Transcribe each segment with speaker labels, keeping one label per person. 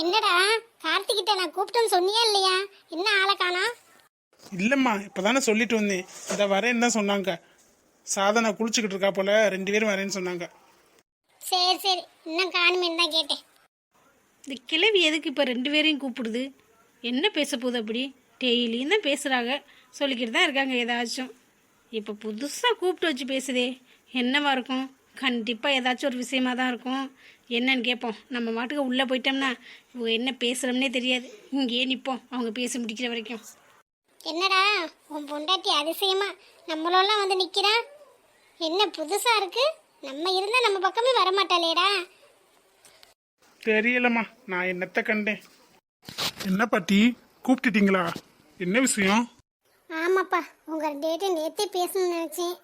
Speaker 1: என்னடா கார்த்திகிட்ட நான் கூப்பிட்டேன்னு சொன்னியா இல்லையா? என்ன ஆளை காணா?
Speaker 2: இல்லைம்மா இப்போதானே சொல்லிட்டு வந்தேன். இதை வரேன்னு தான் சொன்னாங்க. சாதனை குளிச்சுக்கிட்டு இருக்கா போல, 2 பேரும் வரேன்னு சொன்னாங்க.
Speaker 1: சரி சரி, இன்னும் காணுமேன்னு தான் கேட்டேன்.
Speaker 3: இந்த கிழவி எதுக்கு இப்போ 2 பேரையும் கூப்பிடுது? என்ன பேச போகுது? அப்படி டெய்லியும் தான் பேசுகிறாங்க, சொல்லிக்கிட்டு தான் இருக்காங்க ஏதாச்சும். இப்போ புதுசாக கூப்பிட்டு வச்சு பேசுதே, என்னவா இருக்கும்? கண்டிப்பாக ஏதாச்சும் ஒரு விஷயமா தான் இருக்கும். என்னன்னு கேட்போம். நம்ம மாட்டுக்கு உள்ளே போயிட்டோம்னா இவங்க என்ன பேசுகிறோம்னே தெரியாது. இங்கேயே நிற்போம் அவங்க பேசி முடிக்கிற வரைக்கும்.
Speaker 1: என்னடா உன் பொண்டாட்டி அதிசயமா நம்மளெல்லாம் வந்து நிக்கிறா? என்ன புதுசா இருக்கு? நம்ம இருந்தா நம்ம பக்கமே வரமாட்டாளேடா.
Speaker 2: தெரியலம்மா, நான் என்னத்தை கண்டேன். என்ன பாட்டி கூப்பிட்டுட்டீங்களா? என்ன விஷயம்?
Speaker 1: ஆமாப்பா, உங்க டேட்டை நேத்தே பேசணும்னு நினைச்சேன்.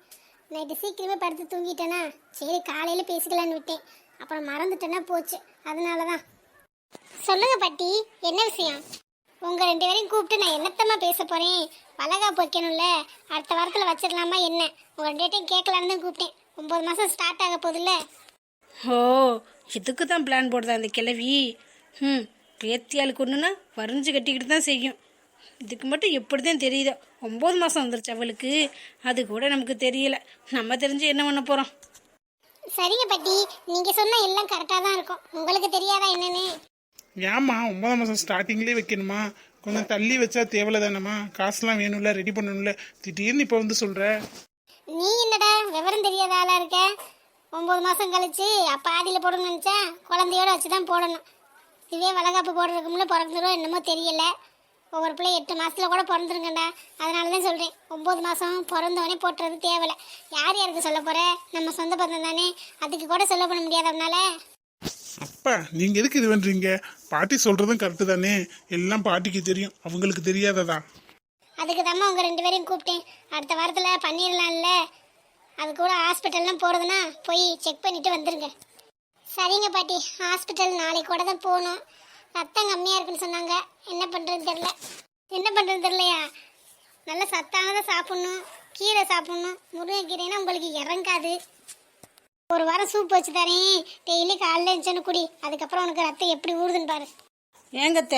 Speaker 1: நைட்டு சீக்கிரமே படுத்து தூங்கிட்டேனா, சரி காலையில பேசிக்கலான்னு விட்டேன். அப்புறம் மறந்துட்டேன்னா போச்சு, அதனாலதான். சொல்லுங்க பாட்டி, என்ன விஷயம்? உங்க 2 பேரையும் கூப்பிட்டு நான் என்னத்தம்மா பேச போறேன்? வளகாப்பு வைக்கணும்ல, அடுத்த வாரத்துல வச்சிடலாமா என்ன? உங்க டேட்டையும் கேட்கலான்னு தான் கூப்பிட்டேன். 9 மாசம் ஸ்டார்ட் ஆக போகுதுல்ல.
Speaker 3: ஓ, இதுக்கு தான் பிளான் போடுதா அந்த கிழவி? பேத்தியாளுக்கு ஒன்றுனா வரைஞ்சி கட்டிக்கிட்டு தான் செய்யும். இதுக்கு மட்டும் எப்படி தான் தெரியுதோ? 9 மாதம் வந்துருச்சு அவளுக்கு, அது கூட நமக்கு தெரியல. நம்ம தெரிஞ்சு என்ன பண்ண போகிறோம்?
Speaker 1: சரிங்க பாட்டி, நீங்க சொன்ன எல்லாம் கரெக்டா தான் இருக்கும். உங்களுக்கு தெரியாதா என்னன்னு?
Speaker 2: ஏம்மா 9 மாதம் ஸ்டார்டிங்லேயே வைக்கணுமா? கொஞ்சம் தள்ளி வச்சா தேவையில்ல தானம்மா? காசுலாம் வேணும்ல, ரெடி பண்ணணும்ல. திடீர்னு இப்போ வந்து சொல்கிற.
Speaker 1: நீ என்னடா விவரம் தெரியாத ஆளா இருக்க? 9 மாசம் கழிச்சு பாதியில போடணும்னு நினைச்சா குழந்தையோட வச்சுதான் போடணும். இதுவே வளகாப்பு போடுறதுக்குள்ள பிறந்துடும் என்னமோ தெரியல. ஒவ்வொரு பிள்ளை 8 மாசத்துல கூட பிறந்துருங்கண்டா. அதனாலதான் சொல்றேன், 9 மாசம் பிறந்தவனே போட்டுறது தேவையில்ல. யார் யாருக்கு சொல்ல போற? நம்ம சொந்த பந்தம் தானே, அதுக்கு கூட சொல்ல பண்ண முடியாதவனால.
Speaker 2: அப்பா நீங்கள் எதுக்கு இது பண்ணுறீங்க? பாட்டி சொல்கிறதும் கரெக்டு தானே, எல்லாம் பாட்டிக்கு தெரியும், அவங்களுக்கு தெரியாததா?
Speaker 1: அதுக்கு தாம்மா உங்க 2 பேரையும் கூப்பிட்டேன். அடுத்த வாரத்துல பண்ணிடலாம்ல. அது கூட ஹாஸ்பிட்டல்லாம் போறதுன்னா போய் செக் பண்ணிட்டு வந்துருங்க. சரிங்க பாட்டி, ஹாஸ்பிட்டல் நாளைக்கு கூட தான் போகணும். ரத்தம் கம்மியா இருக்குன்னு சொன்னாங்க. என்ன பண்றதுன்னு தெரியல. என்ன பண்றதுன்னு தெரியலையா? நல்ல சத்தானதை சாப்பிடணும், கீரை சாப்பிடணும். முருங்கைக்கீரைனா உங்களுக்கு இறங்காது. ஒரு வாரம் சூப் வச்சு தரேன், டெய்லி காலைல இருந்துச்சுன்னு குடி. அதுக்கப்புறம் உனக்கு ரத்தம் எப்படி ஊறுதுன்னு பாரு.
Speaker 3: ஏங்கத்த,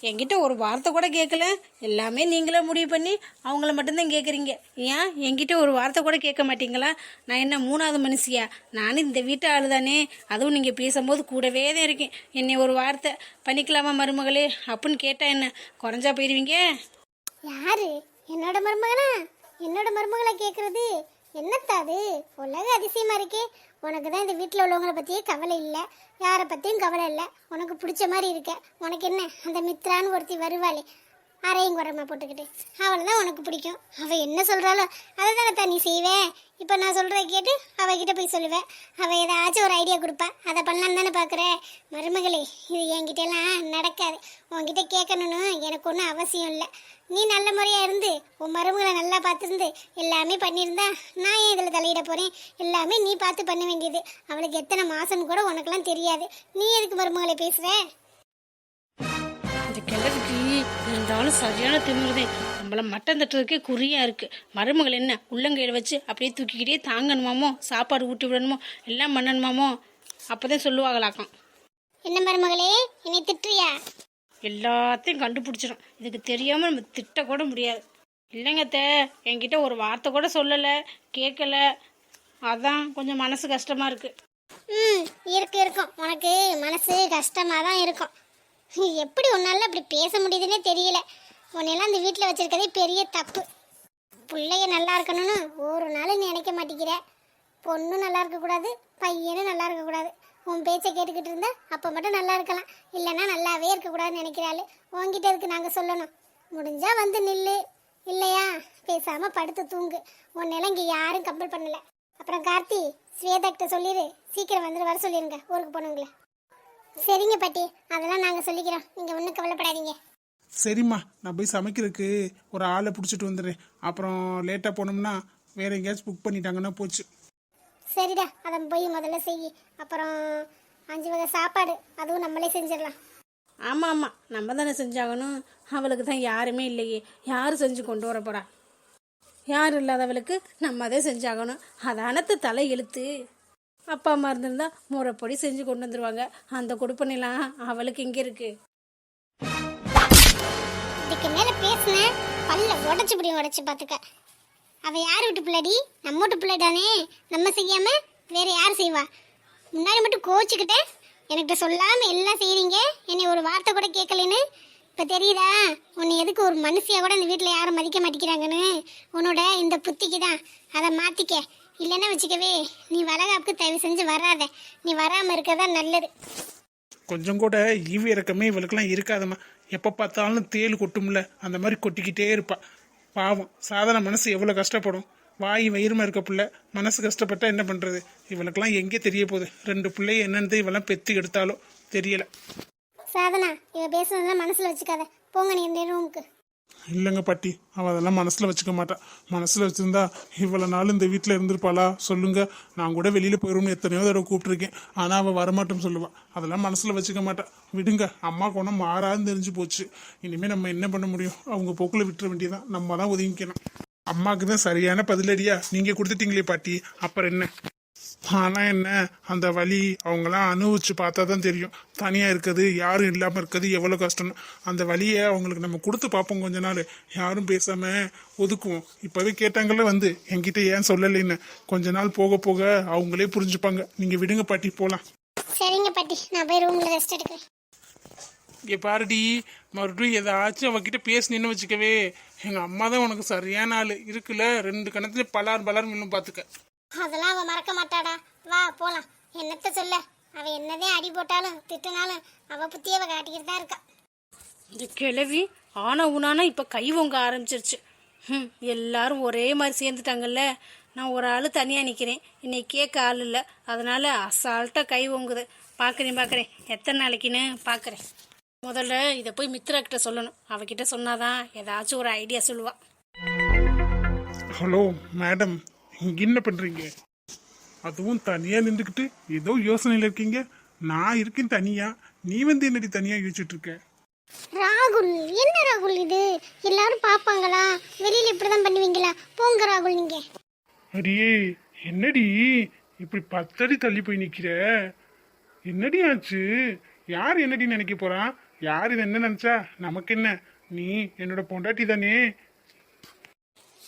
Speaker 3: என்கிட்ட ஒரு வார்த்தை கூட கேட்கல. எல்லாமே நீங்களே முடிவு பண்ணி அவங்கள மட்டும்தான் கேட்குறீங்க. ஏன் என்கிட்ட ஒரு வார்த்தை கூட கேட்க மாட்டீங்களா? நான் என்ன 3வது மனுஷியா? நானும் இந்த வீட்டு ஆளு தானே. அதுவும் நீங்கள் பேசும்போது கூடவே தான் இருக்கேன். என்னை ஒரு வார்த்தை பண்ணிக்கலாமா மருமகளே அப்படின்னு கேட்டால் என்ன குறைஞ்சா போயிடுவீங்க?
Speaker 1: யாரு? என்னோட மருமகனா? என்னோட மருமகளை கேட்கறது என்னத்தாது? உலக அதிசயமா இருக்கே. உனக்கு தான் இந்த வீட்டில் உள்ளவங்களை பற்றியே கவலை இல்லை, யாரை பற்றியும் கவலை இல்லை. உனக்கு பிடிச்ச மாதிரி இருக்க. உனக்கு என்ன, அந்த மித்ரான்னு ஒருத்தி வருவாளே, அரையும் குறமா போட்டுக்கிட்டு, அவளை தான் உனக்கு பிடிக்கும். அவள் என்ன சொல்கிறாளோ அதை தானே தான் நீ செய்வேன். இப்போ நான் சொல்கிறத கேட்டு அவகிட்ட போய் சொல்லுவேன். அவள் ஏதாச்சும் ஒரு ஐடியா கொடுப்பா, அதை பண்ணலான்னு தானே பார்க்குற. மருமகளே, இது என்கிட்டலாம் நடக்காது. உன்கிட்ட கேட்கணுன்னு எனக்கு ஒன்றும் அவசியம் இல்லை. நீ நல்ல முறையாக இருந்து உன் மருமகளை நல்லா பார்த்துருந்து எல்லாமே பண்ணியிருந்தா நான் ஏன் இதில் தலையிட போகிறேன்? எல்லாமே நீ பார்த்து பண்ண வேண்டியது. அவளுக்கு எத்தனை மாதம் கூட உனக்கெல்லாம் தெரியாது. நீ எதுக்கு மருமகளை பேசுகிற?
Speaker 3: இந்த கிழவிக்கு இருந்தாலும் சரியான திமிருதே. நம்மள மட்டம் தட்டுறதுக்கே குறியா இருக்கு. மருமகள் என்ன உள்ளங்கையில் வச்சு அப்படியே தூக்கிக்கிட்டே தாங்கணுமாமோ, சாப்பாடு ஊட்டி விடணுமோ, எல்லாம் பண்ணணுமாமோ, அப்போதான் சொல்லுவாங்களாக்கம்.
Speaker 1: என்ன மருமகளே, என்னை திட்டுறியா?
Speaker 3: எல்லாத்தையும் கண்டுபிடிச்சிடும். இதுக்கு தெரியாமல் நம்ம திட்டக்கூட முடியாது. இல்லைங்கத்த, என்கிட்ட ஒரு வார்த்தை கூட சொல்லலை, கேட்கல. அதான் கொஞ்சம் மனசு கஷ்டமாக இருக்குது.
Speaker 1: இருக்கும். உனக்கு மனசு கஷ்டமாக தான் இருக்கும். எப்படி உன்னால அப்படி பேச முடியுதுன்னே தெரியல. உன்னெல்லாம் இந்த வீட்டில் வச்சிருக்கதே பெரிய தப்பு. பிள்ளைய நல்லா இருக்கணும்னு ஒரு நாள் நினைக்க மாட்டேங்கிற. பொண்ணும் நல்லா இருக்கக்கூடாது, பையனும் நல்லா இருக்கக்கூடாது. உன் பேச்சை கேட்டுக்கிட்டு இருந்தா அப்போ மட்டும் நல்லா இருக்கலாம், இல்லைன்னா நல்லாவே இருக்கக்கூடாதுன்னு நினைக்கிறாள். உன்கிட்ட இருக்கு நாங்கள் சொல்லணும். முடிஞ்சா வந்து நில்லு, இல்லையா பேசாமல் படுத்து தூங்கு. உன்னெல்லாம் இங்கே யாரும் கம்பல் பண்ணலை. அப்புறம் கார்த்தி, ஸ்வேதாக்கிட்ட சொல்லிடு, சீக்கிரம் வந்துட்டு வர சொல்லிடுங்க ஊருக்கு போனவங்கள. சரிங்க பாட்டி, அதெல்லாம் நாங்கள் சொல்லிக்கிறோம், நீங்கள் ஒன்றும் கவலைப்படாதீங்க.
Speaker 2: சரிம்மா, நான் போய் சமைக்கிறதுக்கு ஒரு ஆளை பிடிச்சிட்டு வந்துடுறேன். அப்புறம் லேட்டாக போனோம்னா வேற எங்கேயாச்சும் புக் பண்ணிட்டாங்கன்னா போச்சு.
Speaker 1: சரிடா, அதை போய் முதல்ல செய். அப்புறம் 5 வகை சாப்பாடு, அதுவும் நம்மளே செஞ்சிடலாம்.
Speaker 3: ஆமாம் ஆமாம், நம்ம தானே செஞ்சாகணும். அவளுக்கு தான் யாருமே இல்லையே, யார் செஞ்சு கொண்டு வர போகிறா? யார் இல்லாதவளுக்கு நம்ம அதை செஞ்சாகணும். அதானத்து தலை எழுத்து. அப்பா அம்மா இருந்திருந்தா முறைப்படி செஞ்சு கொண்டு வந்துருவாங்க. அந்த கொடுப்பனைலாம் அவளுக்கு இங்கே இருக்கு.
Speaker 1: இதுக்கு மேல பேசுன பல்ல உடைச்சு பாத்துக்க. அவ யார் வீட்டு பிள்ளைடி? நம்ம வீட்டு பிள்ளை தானே. நம்ம செய்யாம வேற யார் செய்வா? முன்னாடி மட்டும் கோச்சுக்கிட்ட என்கிட்ட சொல்லாம எல்லாம் செய்றீங்க, என்னை ஒரு வார்த்தை கூட கேட்கலன்னு. இப்ப தெரியுதா உன்னை எதுக்கு ஒரு மனுஷியா கூட இந்த வீட்டுல யாரும் மதிக்க மாட்டேங்கிறாங்கன்னு? உன்னோட இந்த புத்திக்கு தான். அதை மாத்திக்க. இல்லைன்னா வச்சுக்கவே, நீ வளகாப்புக்கு தயவு செஞ்சு வராத. நீ வராம இருக்கதா நல்லது.
Speaker 2: கொஞ்சம் கூட ஈவி இறக்கமே இவளுக்கெல்லாம் இருக்காதம்மா. எப்போ பார்த்தாலும் தேள் கொட்டும்ல, அந்த மாதிரி கொட்டிக்கிட்டே இருப்பா. பாவம், சாதாரண மனசு எவ்வளோ கஷ்டப்படும். வாய் வயிறுமா இருக்க பிள்ளை மனசு கஷ்டப்பட்டா என்ன பண்ணுறது? இவளுக்கெல்லாம் எங்கே தெரிய போகுது? 2 பிள்ளைய என்னன்னு இவெல்லாம் பெற்று எடுத்தாலோ தெரியல.
Speaker 1: சாதனா, இவ பேசுனதெல்லாம் மனசுல வச்சுக்காத. போங்க நீ இந்த ரூமுக்கு.
Speaker 2: இல்லைங்க பாட்டி, அவள் அதெல்லாம் மனசில் வச்சுக்க மாட்டா. மனசில் வச்சுருந்தா இவ்வளோ நாள் இந்த வீட்டில் இருந்திருப்பாளா சொல்லுங்க? நான் கூட வெளியில் போயிடும்னு எத்தனையோ தடவை கூப்பிட்ருக்கேன். ஆனால் அவள் வரமாட்டோம்னு சொல்லுவாள். அதெல்லாம் மனசில் வச்சுக்க மாட்டா. விடுங்க, அம்மா குணம் மாறாதுன்னு தெரிஞ்சு போச்சு. இனிமேல் நம்ம என்ன பண்ண முடியும்? அவங்க போக்கில் விட்டுற வேண்டியதான். நம்ம தான் ஒதுங்கிக்கணும். அம்மாவுக்கு தான் சரியான பதிலடியா நீங்கள் கொடுத்துட்டீங்களே பாட்டி, அப்புறம் என்ன? ஆனால் என்ன, அந்த வலி அவங்களாம் அனுபவிச்சு பார்த்தா தான் தெரியும். தனியாக இருக்குது, யாரும் இல்லாமல் இருக்குது எவ்வளோ கஷ்டம்னு. அந்த வலியை அவங்களுக்கு நம்ம கொடுத்து பார்ப்போம். கொஞ்ச நாள் யாரும் பேசாமல் ஒதுக்குவோம். இப்போவே கேட்டாங்கல்ல வந்து, என்கிட்ட ஏன் சொல்லலைன்னு. கொஞ்ச நாள் போக போக அவங்களே புரிஞ்சுப்பாங்க. நீங்கள் விடுங்க பாட்டி, போகலாம்.
Speaker 1: சரிங்க பாட்டி, நான் போய் ரூம்ல ரெஸ்ட் எடுக்கிறேன்.
Speaker 2: இங்கே பாருடி, மறுபடியும் ஏதாச்சும் அவகிட்ட பேசினேன்னு வச்சுக்கவே, எங்கள் அம்மா தான் உனக்கு சரியான ஆள் இருக்குல்ல. 2 கணத்துல பலார் இன்னும் பார்த்துக்க.
Speaker 1: அதெல்லாம் அவ மறக்க மாட்டாடா. வா போலாம். என்னத்த சொல்ல, அவ என்னதே அடி போட்டாலும் திட்டினாலும் அவ புத்திய அவ காட்டிக்கிட்டு தான் இருக்கா.
Speaker 3: இந்த கிழவி ஆனா உனானா இப்போ கை ஓங்க ஆரம்பிச்சிருச்சு. எல்லாரும் ஒரே மாதிரி சேர்ந்துட்டாங்கல்ல. நான் ஒரு ஆள் தனியாக நிற்கிறேன், என்னை கேட்க ஆள் இல்லை. அதனால அசால்ட்டாக கை ஓங்குது. பார்க்குறேன், எத்தனை நாளைக்குன்னு பார்க்குறேன். முதல்ல இதை போய் மித்ரா கிட்ட சொல்லணும். அவகிட்ட சொன்னாதான் ஏதாச்சும் ஒரு ஐடியா சொல்லுவா.
Speaker 2: ஹலோ மேடம், இங்கே என்ன பண்ணுறீங்க? அதுவும் தனியாக நின்றுக்கிட்டு ஏதோ யோசனையில் இருக்கீங்க. நான் இருக்கேன் தனியா, நீ வந்து என்னடி தனியாக யோசிச்சுட்டு இருக்க?
Speaker 1: ராகுல், என்ன ராகுல் இது? எல்லாரும் பாப்பாங்களா? வெளியில இப்படிதான் பண்ணுவீங்களா? போங்க ராகுல் நீங்க.
Speaker 2: அடியே, என்னடி இப்படி 10 அடி தள்ளி போய் நிற்கிற? என்னடி ஆச்சு? யார் என்னடி நினைக்க போறான்? யார் இது என்ன நினைச்சா நமக்கு என்ன? நீ என்னோட பொண்டாட்டி தானே.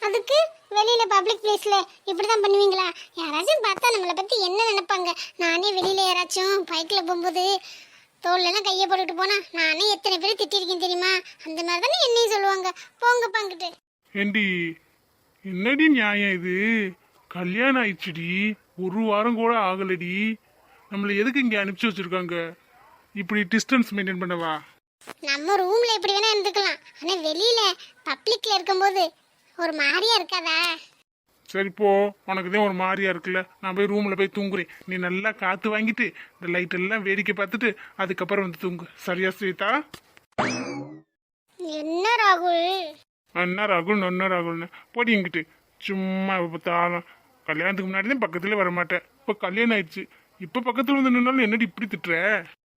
Speaker 1: அதுக்கு வெளியில பப்ளிக் பிளேஸ்ல இப்படிதான் பண்ணுவீங்களா? யாராச்சும் பார்த்தா நம்மளை பத்தி என்ன நினைப்பாங்க? நானே வெளியில யாராச்சும் பைக்ல போகும்போது தோல்லாம் கையை போட்டுட்டு போனா நானே எத்தனை பேர் திட்டிருக்கேன் தெரியுமா? அந்த மாதிரி தானே என்னையும் சொல்லுவாங்க. போங்க பாங்கிட்டு.
Speaker 2: ஏண்டி, என்னடி நியாயம் இது? கல்யாணம் ஆயிடுச்சுடி, 1 வாரம் கூட ஆகலடி. நம்மளை எதுக்கு இங்கே அனுப்பிச்சு வச்சிருக்காங்க? இப்படி டிஸ்டன்ஸ் மெயின்டைன் பண்ணவா?
Speaker 1: நம்ம ரூம்ல எப்படி வேணா இருந்துக்கலாம், ஆனா வெளியில பப்ளிக்ல இருக்கும்போது ஒரு மாதிரியா இருக்காதா?
Speaker 2: சரி போ, உனக்கு தான் ஒரு மாதிரியா இருக்குல்ல. நான் போய் ரூம்ல போய் தூங்குறேன். நீ நல்லா காத்து வாங்கிட்டு இந்த லைட் எல்லாம் வேடிக்கை பார்த்துட்டு அதுக்கப்புறம் வந்து தூங்கு. சரியா ஸ்வேதா?
Speaker 1: என்ன ராகுல்?
Speaker 2: அண்ணா ராகுல் நொன்னா ராகுல்னு போடி இங்கிட்டு. சும்மா பார்த்தாலும் கல்யாணத்துக்கு முன்னாடி தான் பக்கத்துல வரமாட்டேன். இப்போ கல்யாணம் ஆயிடுச்சு, இப்போ பக்கத்துல வந்து நின்னாலும் என்னடி இப்படி திட்டுற?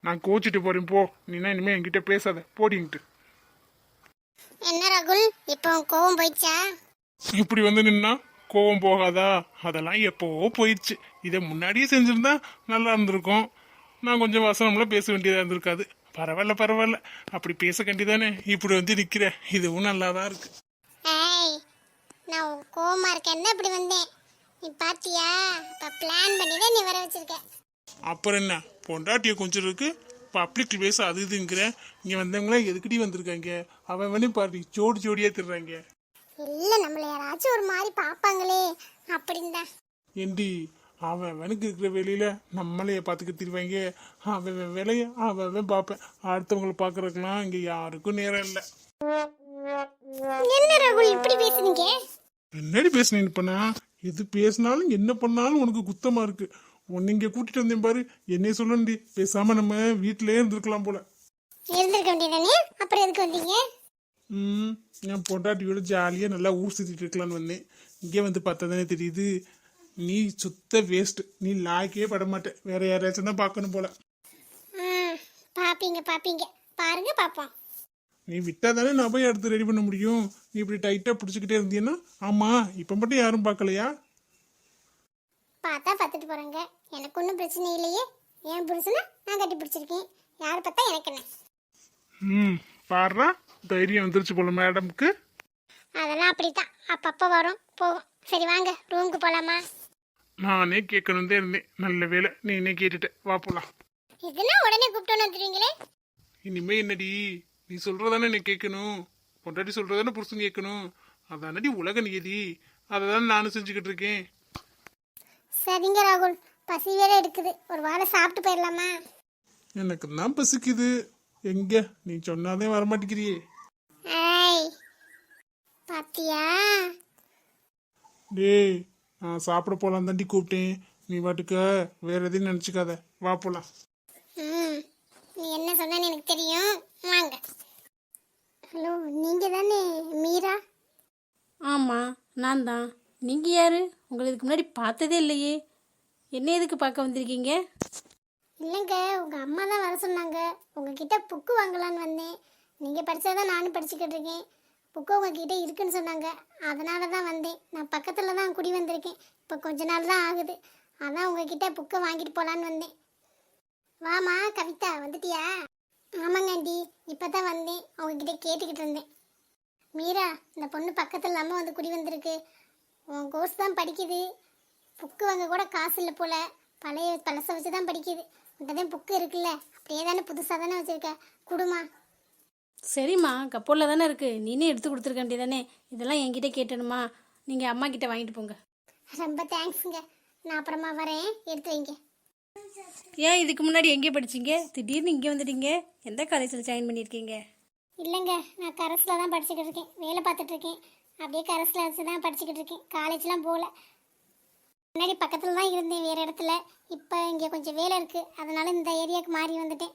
Speaker 2: நான் கோச்சிட்டு போறேன் போ. நீனா இனிமே என்கிட்ட பேசாத, போடிங்கிட்டு.
Speaker 1: என்ன ராகுல், இப்போ கோவம் போயிடுச்சா?
Speaker 2: இப்படி வந்து நின்னா கோவம் போகாதா? அதெல்லாம் எப்போவோ போயிடுச்சு. இதை முன்னாடியே செஞ்சிருந்தா நல்லா இருந்திருக்கும். நான் கொஞ்சம் வசனம்லாம் பேச வேண்டியதா இருந்திருக்காது. பரவாயில்ல, அப்படி பேச வேண்டியதானே. இப்படி வந்து நிக்கிற, இதுவும் நல்லாதான் இருக்கு.
Speaker 1: ஏய், நான் கோவமா இருக்கேன்னு இப்படி வந்தேன். நீ பாத்தியா? இப்ப பிளான் பண்ணி தான் நீ வர வச்சிருக்க.
Speaker 2: அப்புறம் என்ன, பொண்டாட்டியை கொஞ்சம் இருக்கு பப்ளிக் பேச அது இதுங்கிற. இங்க வந்தவங்களா எதுக்கடி வந்திருக்காங்க? அவன் வேணே பாரு, ஜோடியா திடுறாங்க.
Speaker 1: இல்ல, நம்மள யாராச்சும் ஒரு மாதிரி பாப்பாங்களே அப்படின்னு தான்.
Speaker 2: ஏண்டி, அவன் அவனுக்கு இருக்கிற வேலையில நம்மளைய பார்த்துக்க திரிவாங்க. அவன் வேலையை அவன் பார்ப்பேன். அடுத்தவங்களை பார்க்கறதுக்கெல்லாம் இங்க யாருக்கும் நேரம் இல்லை.
Speaker 1: என்ன ராகுல் இப்படி பேசுறீங்க?
Speaker 2: என்னடி பேசுனேன்? பண்ணா எது பேசினாலும் என்ன பண்ணாலும் உனக்கு குத்தமா இருக்கு. உன்னை இங்க கூட்டிட்டு வந்தேன் பாரு, என்னைய சொல்லண்டி. பேசாம நம்ம வீட்டிலே இருந்திருக்கலாம் போல.
Speaker 1: இருந்திருக்க வேண்டியதானே, அப்புறம் எதுக்கு வந்தீங்க?
Speaker 2: என் பொண்டாட்டியோட ஜாலியா நல்லா ஊர் சுத்திட்டு இருக்கலான்னு வந்தேன். இங்கே வந்து பார்த்தா தானே தெரியுது, நீ சுத்த வேஸ்ட். நீ லாய்க்கே பட மாட்டேன். வேற யாராச்சும் தான் பார்க்கணும் போல.
Speaker 1: பாப்பீங்க பாருங்க பாப்போம்.
Speaker 2: நீ விட்டா தானே நான் போய் அடுத்து ரெடி பண்ண முடியும். நீ இப்படி டைட்டா பிடிச்சிக்கிட்டே இருந்தீங்கன்னா, ஆமா இப்ப மட்டும் யாரும் பார்க்கலையா?
Speaker 1: பார்த்தா பார்த்துட்டு போறாங்க. எனக்கு ஒன்றும் பிரச்சனை இல்லையே. என் புருஷனை நான் கட்டி பிடிச்சிருக்கேன். யார் பார்த்தா எனக்கு என்ன?
Speaker 2: ம், பாடுறா தைரியம் வந்துருச்சு போல மேடம்க்கு.
Speaker 1: அதெல்லாம் அப்படித்தான், அப்பப்போ வரும் போகும். சரி வாங்க ரூமுக்கு போலாமா?
Speaker 2: நானே கேட்கணும் தான் இருந்தேன். நல்ல வேலை நீ என்ன கேட்டுட்ட. வா போலாம்.
Speaker 1: இதுனா உடனே கூப்பிட்டு வந்துடுவீங்களே.
Speaker 2: இனிமே என்னடி, நீ சொல்றதானே நீ கேட்கணும். பொண்டாட்டி சொல்றதானே புருஷன் கேட்கணும். அதானடி உலக நியதி. அதை தானே நானும் செஞ்சுக்கிட்டு இருக்கேன்.
Speaker 1: சரிங்க ராகுல், பசி வேற எடுக்குது. ஒரு வாரம் சாப்பிட்டு போயிடலாமா?
Speaker 2: எனக்கு தான் பசிக்குது. எங்க நீ சொன்னாதே வரமாட்டேங்கிறியே.
Speaker 1: ஏய் பாத்தியா?
Speaker 2: டேய், நான் சாப்பிட போலாம் தாண்டி கூப்பிட்டேன். நீ பாட்டுக்க வேற எதையும் நினச்சிக்காத. வா போலாம்.
Speaker 1: ம், நீ என்ன சொன்னேன்னு எனக்கு தெரியும். வாங்க. ஹலோ, நீங்க தானே மீரா?
Speaker 3: ஆமாம், நான் தான். நீங்கள் யார்? உங்களை இதுக்கு முன்னாடி பார்த்ததே இல்லையே. என்ன எதுக்கு பார்க்க வந்திருக்கீங்க?
Speaker 1: இல்லைங்க, உங்க அம்மா தான் வர சொன்னாங்க. உங்ககிட்ட புக்கு வாங்கலான்னு வந்தேன். நீங்க படிச்சாதான் நானும் படிச்சுக்கிட்டு இருக்கேன். புக்கு உங்ககிட்ட இருக்குன்னு சொன்னாங்க. அதனால தான் வந்தேன். நான் பக்கத்துல தான் குடி வந்திருக்கேன். இப்போ கொஞ்ச நாள் தான் ஆகுது. அதான் உங்ககிட்ட புக்கை வாங்கிட்டு போலான்னு வந்தேன். வாமா கவிதா, வந்துட்டியா? ஆமாங்க ஆண்டி, இப்பதான் வந்தேன். உங்ககிட்ட கேட்டுக்கிட்டு இருந்தேன். மீரா, இந்த பொண்ணு பக்கத்துல இல்லாம வந்து குடி வந்திருக்கு. உன் கோர்ஸ் தான் படிக்குது. புக்கு வாங்க கூட காசு இல்லை போல. பழசை வச்சு தான் படிக்குது. உங்கள்கிட்ட புக்கு இருக்குல்ல, அப்படியே தானே புதுசாக தானே வச்சுருக்க. குடுமா.
Speaker 3: சரிம்மா, கப்போரில் தானே இருக்குது. நீனே எடுத்து கொடுத்துருக்க வேண்டியதானே. இதெல்லாம் என்கிட்ட கேட்டணுமா? நீங்கள் அம்மா கிட்ட வாங்கிட்டு போங்க.
Speaker 1: ரொம்ப தேங்க்ஸுங்க. நான் அப்புறமா வரேன், எடுத்து வைங்க.
Speaker 3: ஏன் இதுக்கு முன்னாடி எங்கே படிச்சீங்க? திடீர்னு இங்கே வந்துட்டீங்க. எந்த காலேஜில் ஜாயின் பண்ணியிருக்கீங்க?
Speaker 1: இல்லைங்க, நான் கரஸில் தான் படிச்சுக்கிட்டு இருக்கேன். வேலை பார்த்துட்டு இருக்கேன். அப்படியே கரஸில் வச்சு தான் படிச்சுக்கிட்டு இருக்கேன். காலேஜ்லாம் போகல. முன்னாடி பக்கத்தில் தான் இருந்தேன் வேறு இடத்துல. இப்போ இங்கே கொஞ்சம் வேலை இருக்குது. அதனால இந்த ஏரியாவுக்கு மாறி வந்துட்டேன்.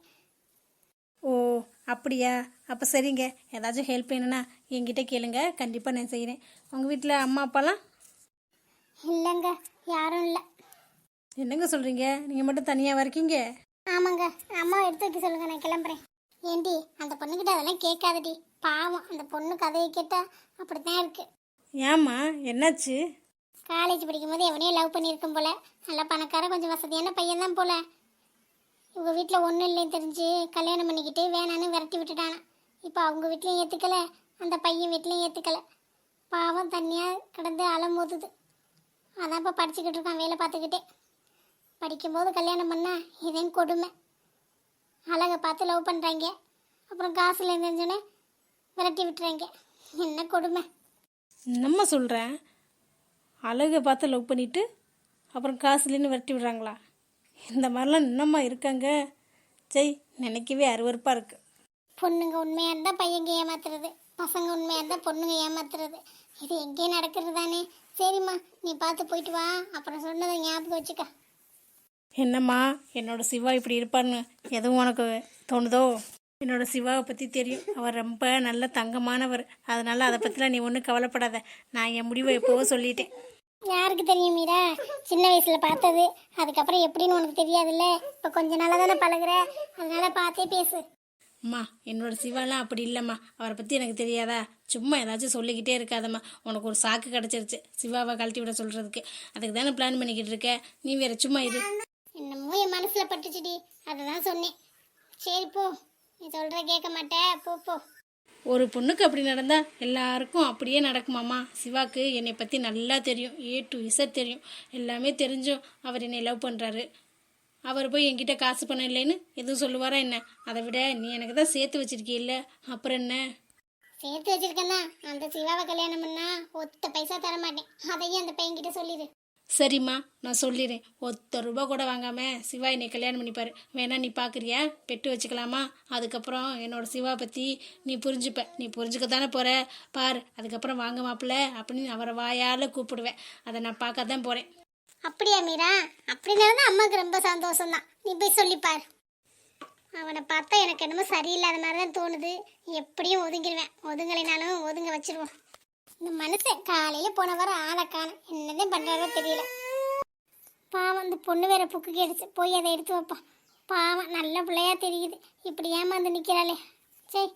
Speaker 3: ஓ அப்படியா? அப்போ சரிங்க. ஏதாச்சும் ஹெல்ப் வேணும்னா என்கிட்ட கேளுங்க, கண்டிப்பாக நான் செய்கிறேன். உங்கள் வீட்டில் அம்மா அப்பாலாம்?
Speaker 1: இல்லைங்க, யாரும் இல்லை.
Speaker 3: என்னங்க சொல்கிறீங்க? நீங்கள் மட்டும் தனியாக இருக்கீங்க?
Speaker 1: ஆமாங்க, அம்மாவை எடுத்து வைக்க சொல்லுங்க, நான் கிளம்புறேன். ஏண்டி, அந்த பொண்ணுக்கிட்ட அதெல்லாம் கேட்காதடி. பாவம், அந்த பொண்ணு கதையை கேட்டால் அப்படித்தான் இருக்கு.
Speaker 3: ஏம்மா, என்னாச்சு?
Speaker 1: காலேஜ் படிக்கும்போது எவனையும் லவ் பண்ணியிருக்கும் போல. நல்லா பணக்கார கொஞ்சம் வசதியான பையன் தான் போல. இவங்க வீட்டில் ஒன்றும் இல்லைன்னு தெரிஞ்சு கல்யாணம் பண்ணிக்கிட்டு வேணான்னு விரட்டி விட்டுட்டானா. இப்போ அவங்க வீட்லையும் ஏற்றுக்கல, அந்த பையன் வீட்லையும் ஏற்றுக்கல. பாவம் தனியாக கிடந்து அலமோதுது. அதான் இப்போ படிச்சுக்கிட்டு இருக்கான் வேலை பார்த்துக்கிட்டே. படிக்கும்போது கல்யாணம் பண்ணால் இதையும் கொடுமை. அழகை பார்த்து லவ் பண்ணுறாங்க, அப்புறம் காசுல தெரிஞ்சோன்னே விரட்டி விட்டுறாங்க. என்ன கொடுமை.
Speaker 3: என்னம்மா சொல்கிறேன்? அழகை பார்த்து லவ் பண்ணிவிட்டு அப்புறம் காசுலேன்னு விரட்டி விடுறாங்களா? இந்த மாதிரிலாம் இன்னம்மா இருக்காங்க. ஜெய், நினைக்கவே அருவருப்பாக இருக்குது.
Speaker 1: பொண்ணுங்க உண்மையாக இருந்தால் பையங்க ஏமாத்துறது, பசங்க உண்மையாக இருந்தால் பொண்ணுங்க ஏமாத்துறது. இது எங்கேயும் நடக்கிறது தானே. சரிம்மா, நீ பார்த்து போயிட்டு வா. அப்புறம் சொன்னதை ஞாபகம் வச்சுக்க.
Speaker 3: என்னம்மா, என்னோட சிவா இப்படி இருப்பார்னு எதுவும் உனக்கு தோணுதோ? என்னோட சிவாவை பற்றி தெரியும். அவர் ரொம்ப நல்ல தங்கமானவர். அதனால் அதை பற்றிலாம் நீ ஒன்றும் கவலைப்படாத. நான் என் முடிவை எப்போவோ சொல்லிட்டேன்.
Speaker 1: யாருக்கு தெரியும் மீரா? சின்ன வயசில் பார்த்தது. அதுக்கப்புறம் எப்படின்னு உனக்கு தெரியாதுல்ல. இப்போ கொஞ்ச நாளாக தானே பழகுற, அதனால பார்த்தே பேசு.
Speaker 3: அம்மா, என்னோட சிவாலாம் அப்படி இல்லைம்மா. அவரை பற்றி எனக்கு தெரியாதா? சும்மா ஏதாச்சும் சொல்லிக்கிட்டே இருக்காதம்மா. உனக்கு ஒரு சாக்கு கிடச்சிருச்சு சிவாவை கழட்டி விட சொல்கிறதுக்கு. அதுக்கு தானே பிளான் பண்ணிக்கிட்டு இருக்க. நீ வேற சும்மா இரு.
Speaker 1: என்னமோ என் மனசில் பட்டுச்சுடி, அதை தான் சொன்னேன். சரி போ, நீ சொல்கிற கேட்க மாட்டேன். போ போ.
Speaker 3: ஒரு பொண்ணுக்கு அப்படி நடந்தால் எல்லாருக்கும் அப்படியே நடக்குமாம்மா. சிவாக்கு என்னை பற்றி நல்லா தெரியும். A to Z தெரியும். எல்லாமே தெரிஞ்சும் அவர் என்னை லவ் பண்ணுறாரு. அவர் போய் என்கிட்ட காசு பணம் இல்லைன்னு எதுவும் சொல்லுவாரா என்ன? அதை விட நீ எனக்கு தான் சேர்த்து வச்சிருக்கீல்ல, அப்புறம் என்ன?
Speaker 1: சேர்த்து வச்சிருக்கேன்னா அந்த சிவாவை கல்யாணம் பண்ணா ஒத்த பைசா தர மாட்டேன். அதையும் அந்த பையன்கிட்ட சொல்லிடு.
Speaker 3: சரிம்மா, நான் சொல்லிடுறேன். ₹1 கூட வாங்காமல் சிவா என்னை கல்யாணம் பண்ணிப்பார். வேணா நீ பார்க்குறியா? பெட்டு வச்சுக்கலாமா? அதுக்கப்புறம் என்னோட சிவா பற்றி நீ புரிஞ்சுப்ப. நீ புரிஞ்சுக்க தானே போகிற பார். அதுக்கப்புறம் வாங்க மாப்பிள்ள அப்படின்னு அவரை வாயால் கூப்பிடுவேன். அதை நான் பார்க்க தான் போகிறேன்.
Speaker 1: அப்படியா மீரா? அப்படின்னா தான் அம்மாவுக்கு ரொம்ப சந்தோஷம்தான். நீ போய் சொல்லிப்பார். அவனை பார்த்தா எனக்கு என்னமோ சரியில்லாத மாதிரி தான் தோணுது. எப்படியும் ஒதுங்கிடுவேன். ஒதுங்கலைனாலும் ஒதுங்க வச்சிருவோம். இந்த மனுஷன் காலையில் போன வாரம் ஆளை காணும். என்னதான் பண்ணுறாரோ தெரியல. பாவம், இந்த பொண்ணு வேற புக்கு கேடுச்சு. போய் அதை எடுத்து வைப்பான். பாவம், நல்ல பிள்ளையா தெரியுது. இப்படி ஏமாந்து நிற்கிறாளே. சரி,